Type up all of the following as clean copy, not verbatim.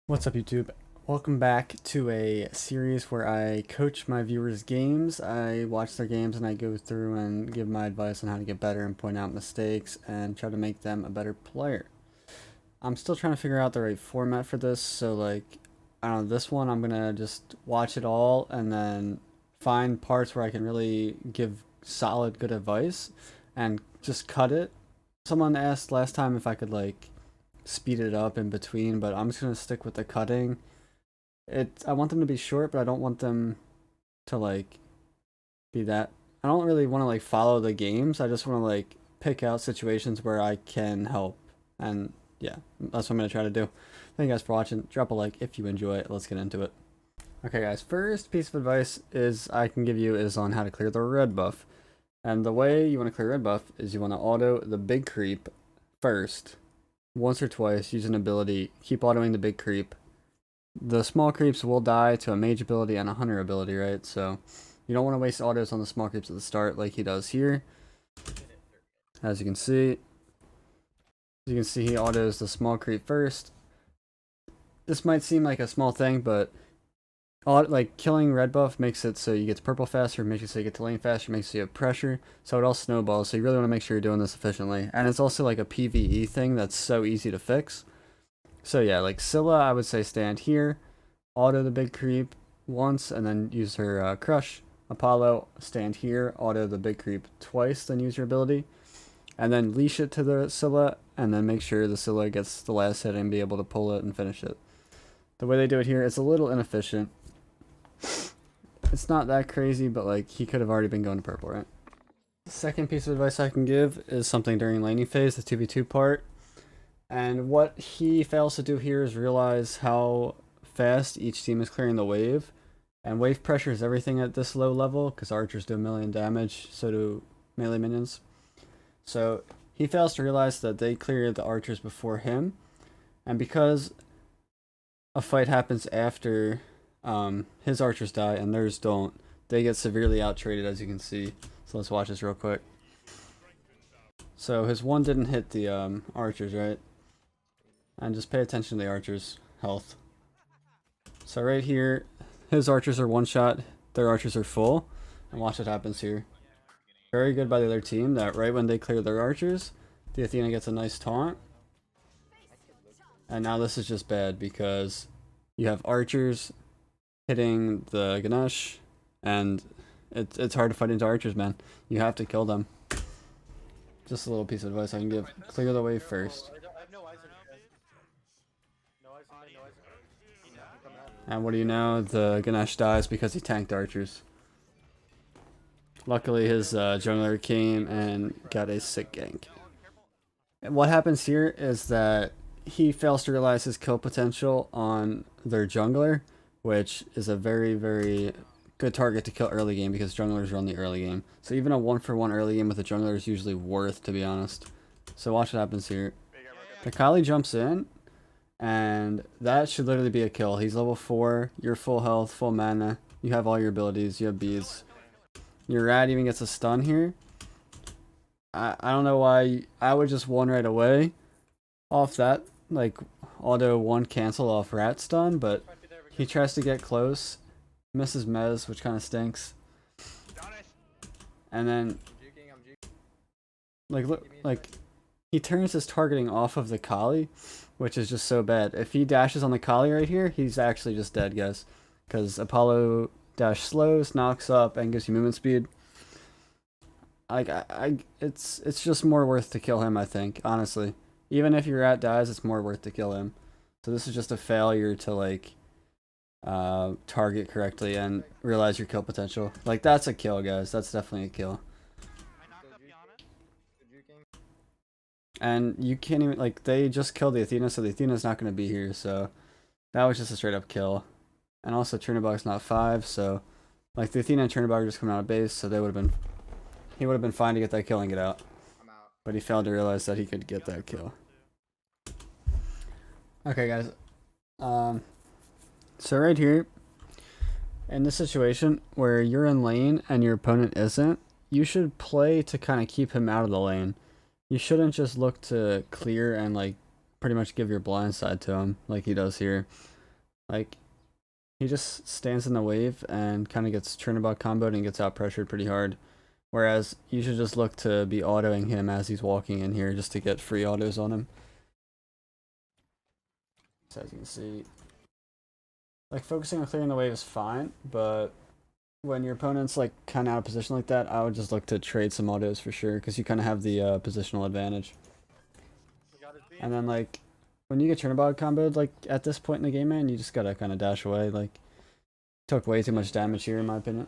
What's up, YouTube? Welcome back to a series where I coach my viewers' games. I watch their games and I go through and give my advice on how to get better and point out mistakes and try to make them a better player. I'm still trying to figure out the right format for this, so I don't know, this one I'm gonna just watch it all and then find parts where I can really give solid, good advice and just cut it. Someone asked last time if I could speed it up in between, but I'm just gonna stick with the cutting. I want them to be short, but I don't want them to be that. I don't really want to follow the games. I just want to pick out situations where I can help, and yeah, that's what I'm gonna try to do. Thank you guys for watching. Drop a like if you enjoy it. Let's get into it. Okay, guys. First piece of advice I can give you is on how to clear the red buff. And the way you want to clear red buff is you want to auto the big creep first, once or twice, use an ability, keep autoing the big creep. The small creeps will die to a mage ability and a hunter ability, right? So you don't want to waste autos on the small creeps at the start like he does here. As you can see, he autos the small creep first. This might seem like a small thing, but killing red buff makes it so you get to purple faster, makes it so you get to lane faster, makes it so you have pressure, so it all snowballs. So you really want to make sure you're doing this efficiently, and it's also like a PvE thing that's so easy to fix. So yeah, like Scylla, I would say stand here, auto the big creep once, and then use her crush. Apollo, stand here, auto the big creep twice, then use your ability, and then leash it to the Scylla, and then make sure the Scylla gets the last hit and be able to pull it and finish it. The way they do it here, it's a little inefficient. It's not that crazy, but he could have already been going to purple, right? The second piece of advice I can give is something during laning phase, the 2v2 part. And what he fails to do here is realize how fast each team is clearing the wave. And wave pressure is everything at this low level, because archers do 1,000,000 damage, so do melee minions. So he fails to realize that they clear the archers before him. And because a fight happens after his archers die and theirs don't, they get severely out-traded, as you can see. So let's watch this real quick. So his one didn't hit the archers, right? And just pay attention to the archers' health. So right here, his archers are one shot, their archers are full, and watch what happens here. Very good by the other team that right when they clear their archers, the Athena gets a nice taunt. And now this is just bad because you have archers hitting the Ganesh, and it's hard to fight into archers, man. You have to kill them. Just a little piece of advice I can give. Clear the wave first. And what do you know? The Ganesh dies because he tanked archers. Luckily, his jungler came and got a sick gank. And what happens here is that he fails to realize his kill potential on their jungler, which is a very, very good target to kill early game because junglers run the early game. So even a 1-for-1 early game with a jungler is usually worth, to be honest. So watch what happens here. The Kali jumps in, and that should literally be a kill. He's level 4, you're full health, full mana, you have all your abilities, you have beads. Your rat even gets a stun here. I don't know why I would just one right away off that, auto one cancel off rat stun, but he tries to get close, misses Mez, which kind of stinks. And then he turns his targeting off of the Kali, which is just so bad. If he dashes on the Kali right here, he's actually just dead, guys, because Apollo dash slows, knocks up, and gives you movement speed. It's just more worth to kill him, I think, honestly. Even if your rat dies, it's more worth to kill him. So this is just a failure to target correctly and realize your kill potential. That's a kill, guys. That's definitely a kill. And you can't even, they just killed the Athena, so the Athena's not going to be here, so that was just a straight up kill. And also Chernobog's not 5, so the Athena and Chernobog are just coming out of base, so he would have been fine to get that kill and get out. But he failed to realize that he could get that kill. Okay, guys. So right here, in this situation where you're in lane and your opponent isn't, you should play to kind of keep him out of the lane. You shouldn't just look to clear and pretty much give your blind side to him like he does here. Like, he just stands in the wave and kind of gets turnabout comboed and gets out pressured pretty hard. Whereas you should just look to be autoing him as he's walking in here just to get free autos on him. So as you can see, like focusing on clearing the wave is fine, but when your opponent's like kind of out of position like that, I would just look to trade some autos for sure because you kind of have the positional advantage. And then like when you get turnabout comboed like at this point in the game, man, you just gotta kind of dash away. Like took way too much damage here in my opinion.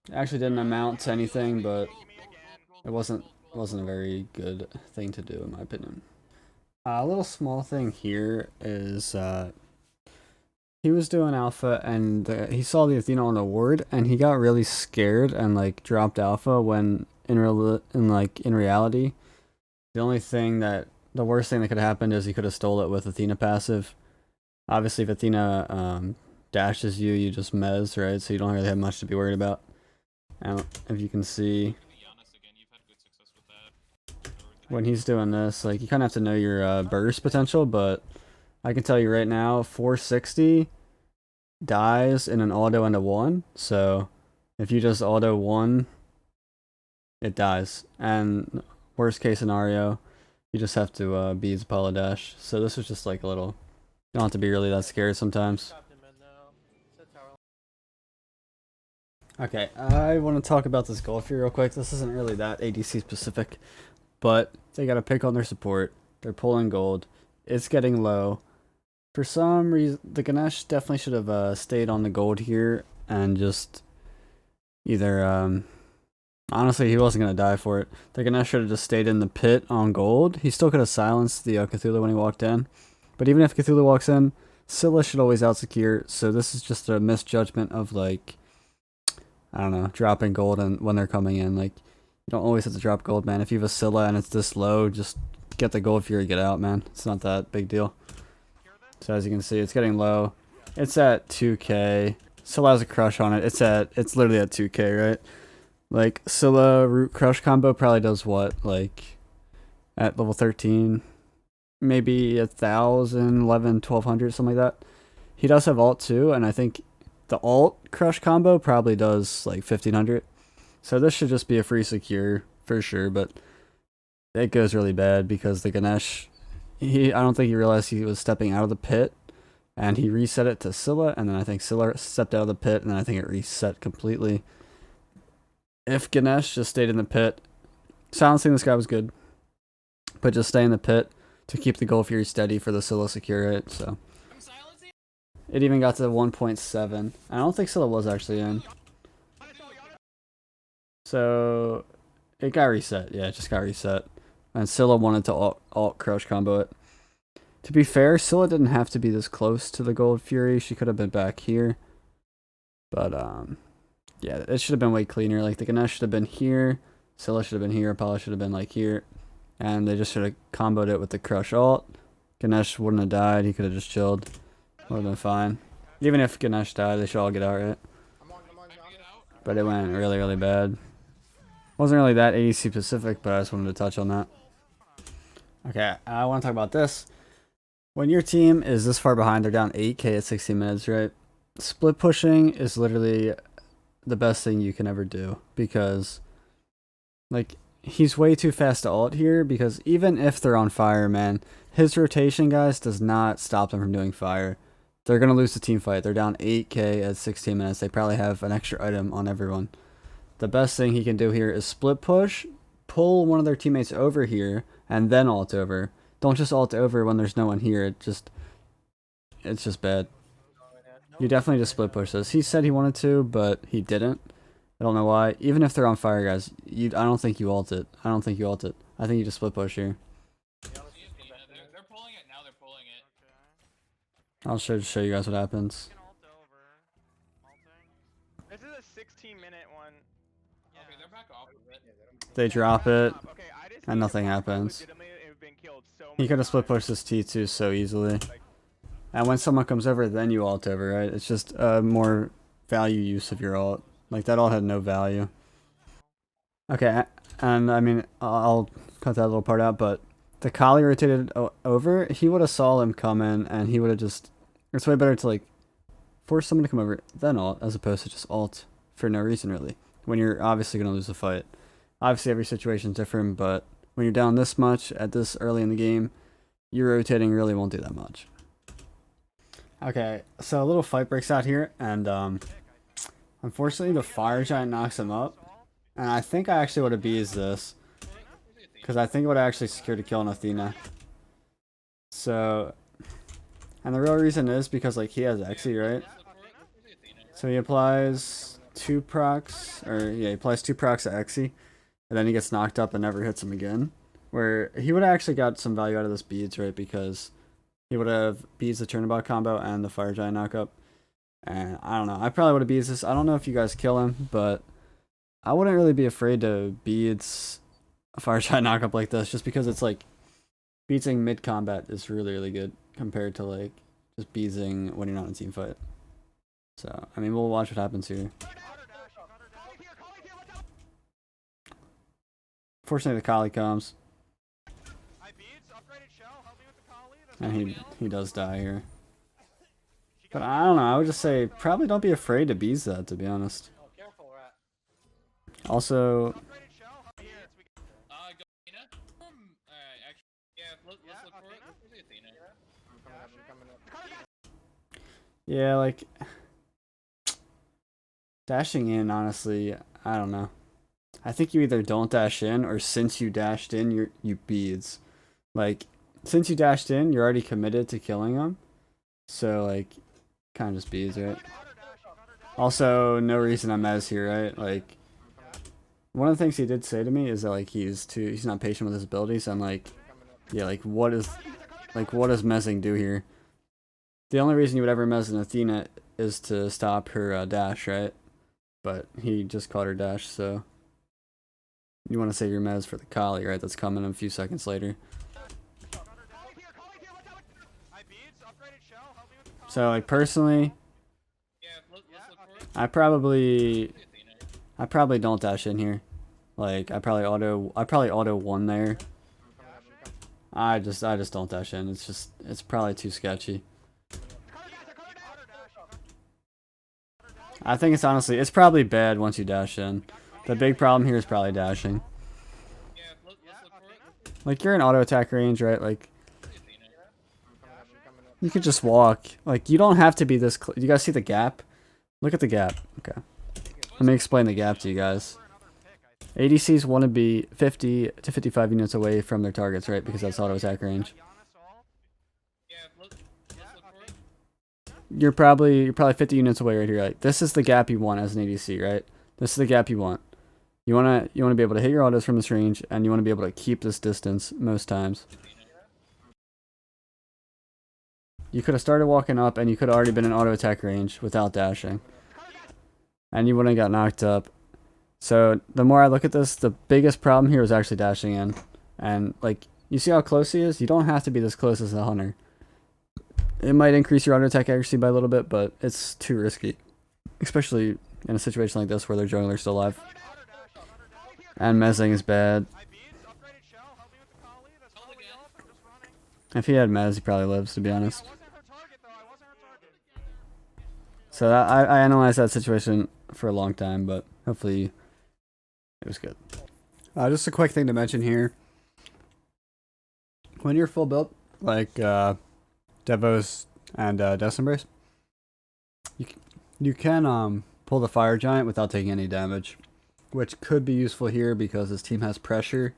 It actually didn't amount to anything, but it wasn't a very good thing to do in my opinion. A little small thing here is he was doing alpha and he saw the Athena on the ward and he got really scared and like dropped alpha when in reality the worst thing that could have happened is he could have stole it with Athena passive. Obviously if Athena dashes you, you just mez, right? So you don't really have much to be worried about. And if you can see when he's doing this, like you kind of have to know your burst potential, but I can tell you right now, 460 dies in an auto and a 1, so if you just auto 1, it dies. And worst case scenario, you just have to beads Apollo dash. So this was just like a little, you don't have to be really that scared sometimes. Okay, I want to talk about this Golf here real quick. This isn't really that ADC specific, but they got to pick on their support. They're pulling gold. It's getting low. For some reason, the Ganesh definitely should have stayed on the gold here and just either, honestly, he wasn't going to die for it. The Ganesh should have just stayed in the pit on gold. He still could have silenced the Cthulhu when he walked in. But even if Cthulhu walks in, Scylla should always out-secure, so this is just a misjudgment of, like, I don't know, dropping gold and when they're coming in. Like, you don't always have to drop gold, man. If you have a Scylla and it's this low, just get the gold fury, get out, man. It's not that big deal. So as you can see, it's getting low. It's at 2k. Scylla has a crush on it. It's literally at 2k, right? Like, Scylla root crush combo probably does what? Like, at level 13, maybe 1,000, 11, 1,200, something like that. He does have ult too, and I think the ult crush combo probably does like 1,500. So this should just be a free secure for sure, but it goes really bad because the Ganesh, I don't think he realized he was stepping out of the pit, and he reset it to Scylla, and then I think Scylla stepped out of the pit, and then I think it reset completely. If Ganesh just stayed in the pit, silencing this guy was good, but just stay in the pit to keep the Gold Fury steady for the Scylla secure it, so. It even got to 1.7. I don't think Scylla was actually in. So, it got reset. Yeah, it just got reset. And Scylla wanted to alt crush combo it. To be fair, Scylla didn't have to be this close to the Gold Fury. She could have been back here. But, yeah, it should have been way cleaner. Like, the Ganesh should have been here. Scylla should have been here. Apollo should have been, like, here. And they just should have comboed it with the crush alt. Ganesh wouldn't have died. He could have just chilled. Would have been fine. Even if Ganesh died, they should all get out, right? But it went really, really bad. Wasn't really that ADC specific, but I just wanted to touch on that. Okay, I want to talk about this. When your team is this far behind, they're down 8k at 60 minutes, right? Split pushing is literally the best thing you can ever do because, like, he's way too fast to ult here because even if they're on fire, man, his rotation, guys, does not stop them from doing fire. They're going to lose the team fight. They're down 8k at 16 minutes. They probably have an extra item on everyone. The best thing he can do here is split push, pull one of their teammates over here, and then ult over. Don't just ult over when there's no one here. It's just bad. You definitely just split push this. He said he wanted to, but he didn't. I don't know why. Even if they're on fire, guys, I don't think you ult it. I don't think you ult it. I think you just split push here. They're pulling it now. They're pulling it. I'll show you guys what happens. This is a 16-minute one. Okay, they're back off of it. They drop it, and nothing happens. He could have split pushed this T2 so easily. And when someone comes over, then you ult over, right? It's just a more value use of your ult. Like, that ult had no value. Okay, and I mean, I'll cut that little part out, but the Kali rotated over, he would have saw him come in, and he would have just. It's way better to like force someone to come over then ult, as opposed to just ult for no reason really. When you're obviously gonna lose the fight. Obviously every situation's different, but when you're down this much at this early in the game, your rotating really won't do that much. Okay, so a little fight breaks out here, and unfortunately the fire giant knocks him up, and I think I actually would have bees this, because I think it would have actually secured a kill on Athena. So, and the real reason is because like he has Xe, right? So he applies 2 procs, or yeah, he applies 2 procs to Xe, and then he gets knocked up and never hits him again. Where he would have actually got some value out of this beads, right? Because he would have beads the turnabout combo and the fire giant knockup. And I don't know. I probably would have beads this. I don't know if you guys kill him, but I wouldn't really be afraid to beads a fire giant knockup like this, just because it's like beating mid combat is really, really good compared to like just beating when you're not in a team fight. So I mean, we'll watch what happens here. Fortunately, the Kali comes. And he does die here. But I don't know, I would just say probably don't be afraid to bees that, to be honest. Also, yeah, like dashing in, honestly, I don't know. I think you either don't dash in, or since you dashed in, you beads. Like, since you dashed in, you're already committed to killing him. So, like, kind of just beads, right? Also, no reason I'm Mez here, right? Like, one of the things he did say to me is that, like, he's not patient with his abilities. I'm like, yeah, like, what does Mezzing do here? The only reason you would ever Mez an Athena is to stop her dash, right? But he just caught her dash, so you want to save your Mez for the Kali, right? That's coming a few seconds later. So, like, personally, I probably don't dash in here. Like, I probably auto 1 there. I just don't dash in. It's probably too sketchy. I think it's probably bad once you dash in. The big problem here is probably dashing. Like, you're in auto attack range, right? Like, you could just walk. Like, you don't have to be this close. You guys see the gap? Look at the gap. Okay. Let me explain the gap to you guys. ADCs want to be 50 to 55 units away from their targets, right? Because that's auto attack range. You're probably 50 units away right here. Like, this is the gap you want as an ADC, right? This is the gap you want. You wanna be able to hit your autos from this range, and you want to be able to keep this distance most times. You could have started walking up, and you could have already been in auto attack range without dashing, and you wouldn't have got knocked up. So the more I look at this, the biggest problem here is actually dashing in, and like, you see how close he is? You don't have to be this close as a hunter. It might increase your auto attack accuracy by a little bit, but it's too risky, especially in a situation like this where their jungler's still alive. And Mezzing is bad. If he had Mez, he probably lives, to be honest. So I analyzed that situation for a long time, but hopefully it was good. Just a quick thing to mention here. When you're full built, like Devos and Death Embrace, you can pull the Fire Giant without taking any damage, which could be useful here because his team has pressure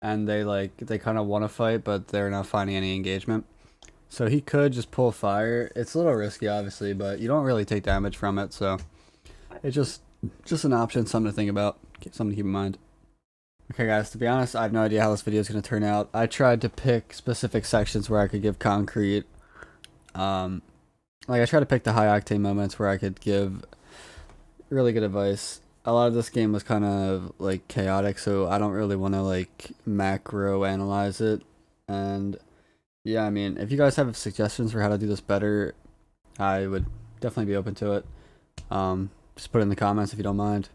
and they kind of want to fight, but they're not finding any engagement. So he could just pull fire. It's a little risky, obviously, but you don't really take damage from it, so it's just an option, something to think about, something to keep in mind. Okay, guys, to be honest, I have no idea how this video is going to turn out. I tried to pick specific sections where I could give concrete. Like, I tried to pick the high octane moments where I could give really good advice. A lot of this game was kind of like chaotic, so I don't really want to like macro analyze it. And yeah, I mean, if you guys have suggestions for how to do this better, I would definitely be open to it. Just put it in the comments if you don't mind.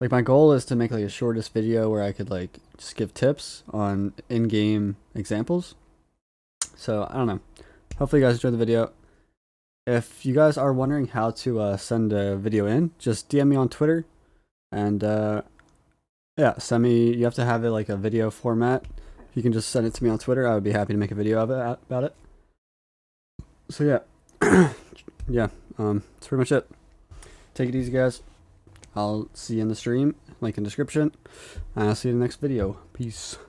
Like my goal is to make like a shortest video where I could like just give tips on in-game examples. So I don't know. Hopefully you guys enjoyed the video. If you guys are wondering how to send a video in, just DM me on Twitter, and yeah, send me. You have to have it like a video format. If you can just send it to me on Twitter, I would be happy to make a video of it about it. So yeah, yeah, that's pretty much it. Take it easy, guys. I'll see you in the stream, link in the description, and I'll see you in the next video. Peace.